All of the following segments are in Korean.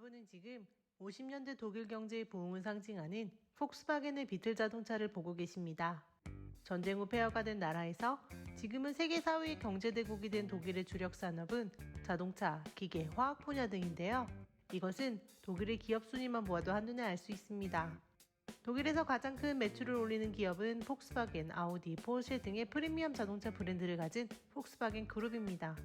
여러분은 지금 50년대 독일 경제의 부흥을 상징하는 폭스바겐의 비틀 자동차를 보고 계십니다. 전쟁 후 폐허가 된 나라에서 지금은 세계 4위의 경제대국이 된 독일의 주력 산업은 자동차, 기계, 화학 분야 등인데요. 이것은 독일의 기업 순위만 보아도 한눈에 알 수 있습니다. 독일에서 가장 큰 매출을 올리는 기업은 폭스바겐, 아우디, 포르쉐 등의 프리미엄 자동차 브랜드를 가진 폭스바겐 그룹입니다.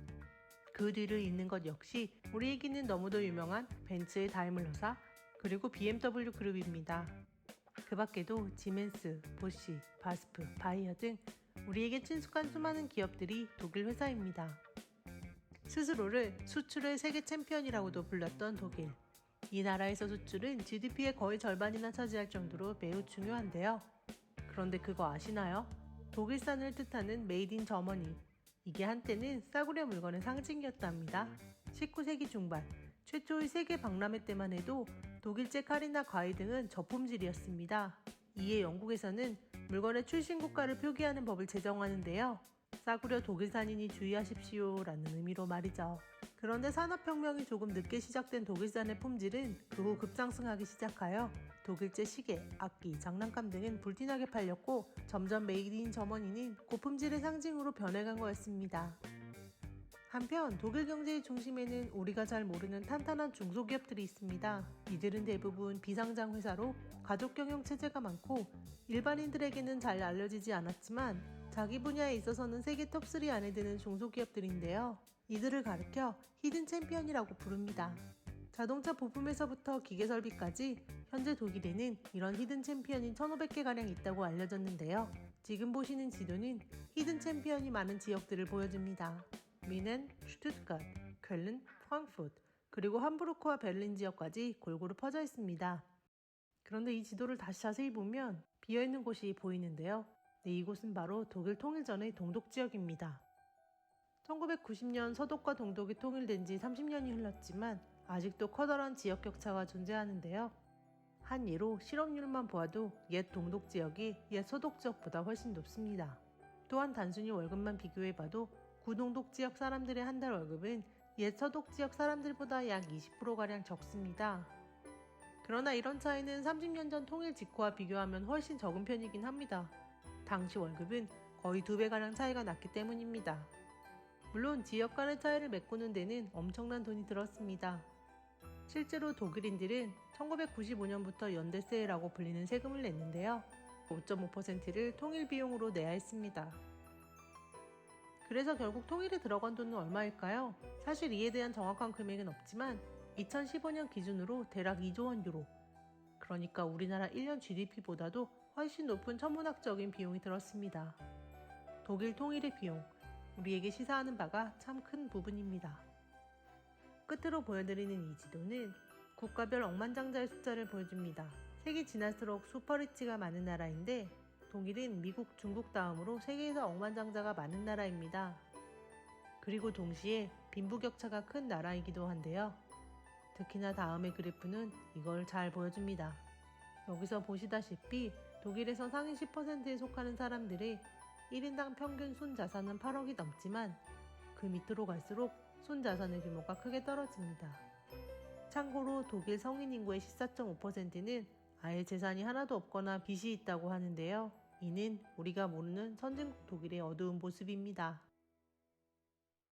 그 뒤를 잇는 것 역시 우리에게는 너무도 유명한 벤츠의 다이물러사, 그리고 BMW 그룹입니다. 그 밖에도 지멘스, 보쉬, 바스프, 바이어 등 우리에게 친숙한 수많은 기업들이 독일 회사입니다. 스스로를 수출의 세계 챔피언이라고도 불렀던 독일. 이 나라에서 수출은 GDP의 거의 절반이나 차지할 정도로 매우 중요한데요. 그런데 그거 아시나요? 독일산을 뜻하는 메이드 인 저머니. 이게 한때는 싸구려 물건의 상징이었답니다. 19세기 중반, 최초의 세계 박람회 때만 해도 독일제 칼이나 과일 등은 저품질이었습니다. 이에 영국에서는 물건의 출신국가를 표기하는 법을 제정하는데요. 싸구려 독일산이니 주의하십시오 라는 의미로 말이죠. 그런데 산업혁명이 조금 늦게 시작된 독일산의 품질은 그 후 급상승하기 시작하여 독일제 시계, 악기, 장난감 등은 불티나게 팔렸고 점점 메이드 인 저머니는 고품질의 상징으로 변해간 거였습니다. 한편 독일 경제의 중심에는 우리가 잘 모르는 탄탄한 중소기업들이 있습니다. 이들은 대부분 비상장 회사로 가족 경영 체제가 많고 일반인들에게는 잘 알려지지 않았지만 자기 분야에 있어서는 세계 톱3 안에 드는 중소기업들인데요. 이들을 가리켜 히든 챔피언이라고 부릅니다. 자동차 부품에서부터 기계설비까지 현재 독일에는 이런 히든 챔피언이 1,500개가량 있다고 알려졌는데요. 지금 보시는 지도는 히든 챔피언이 많은 지역들을 보여줍니다. 미넨, 슈투트가트, 쾰른, 프랑크푸르트, 그리고 함부르크와 베를린 지역까지 골고루 퍼져 있습니다. 그런데 이 지도를 다시 자세히 보면 비어있는 곳이 보이는데요. 네, 이곳은 바로 독일 통일 전의 동독 지역입니다. 1990년 서독과 동독이 통일된 지 30년이 흘렀지만 아직도 커다란 지역 격차가 존재하는데요. 한 예로 실업률만 보아도 옛 동독 지역이 옛 서독 지역보다 훨씬 높습니다. 또한 단순히 월급만 비교해봐도 구동독 지역 사람들의 한 달 월급은 옛 서독 지역 사람들보다 약 20%가량 적습니다. 그러나 이런 차이는 30년 전 통일 직후와 비교하면 훨씬 적은 편이긴 합니다. 당시 월급은 거의 2배가량 차이가 났기 때문입니다. 물론 지역 간의 차이를 메꾸는 데는 엄청난 돈이 들었습니다. 실제로 독일인들은 1995년부터 연대세라고 불리는 세금을 냈는데요. 5.5%를 통일 비용으로 내야 했습니다. 그래서 결국 통일에 들어간 돈은 얼마일까요? 사실 이에 대한 정확한 금액은 없지만 2015년 기준으로 대략 2조 원 유로, 그러니까 우리나라 1년 GDP보다도 훨씬 높은 천문학적인 비용이 들었습니다. 독일 통일의 비용, 우리에게 시사하는 바가 참 큰 부분입니다. 끝으로 보여드리는 이 지도는 국가별 억만장자의 숫자를 보여줍니다. 색이 진할수록 슈퍼리치가 많은 나라인데 독일은 미국, 중국 다음으로 세계에서 억만장자가 많은 나라입니다. 그리고 동시에 빈부격차가 큰 나라이기도 한데요. 특히나 다음의 그래프는 이걸 잘 보여줍니다. 여기서 보시다시피 독일에서 상위 10%에 속하는 사람들의 1인당 평균 순자산은 8억이 넘지만 그 밑으로 갈수록 순자산의 규모가 크게 떨어집니다. 참고로 독일 성인 인구의 14.5%는 아예 재산이 하나도 없거나 빚이 있다고 하는데요. 이는 우리가 모르는 선진국 독일의 어두운 모습입니다.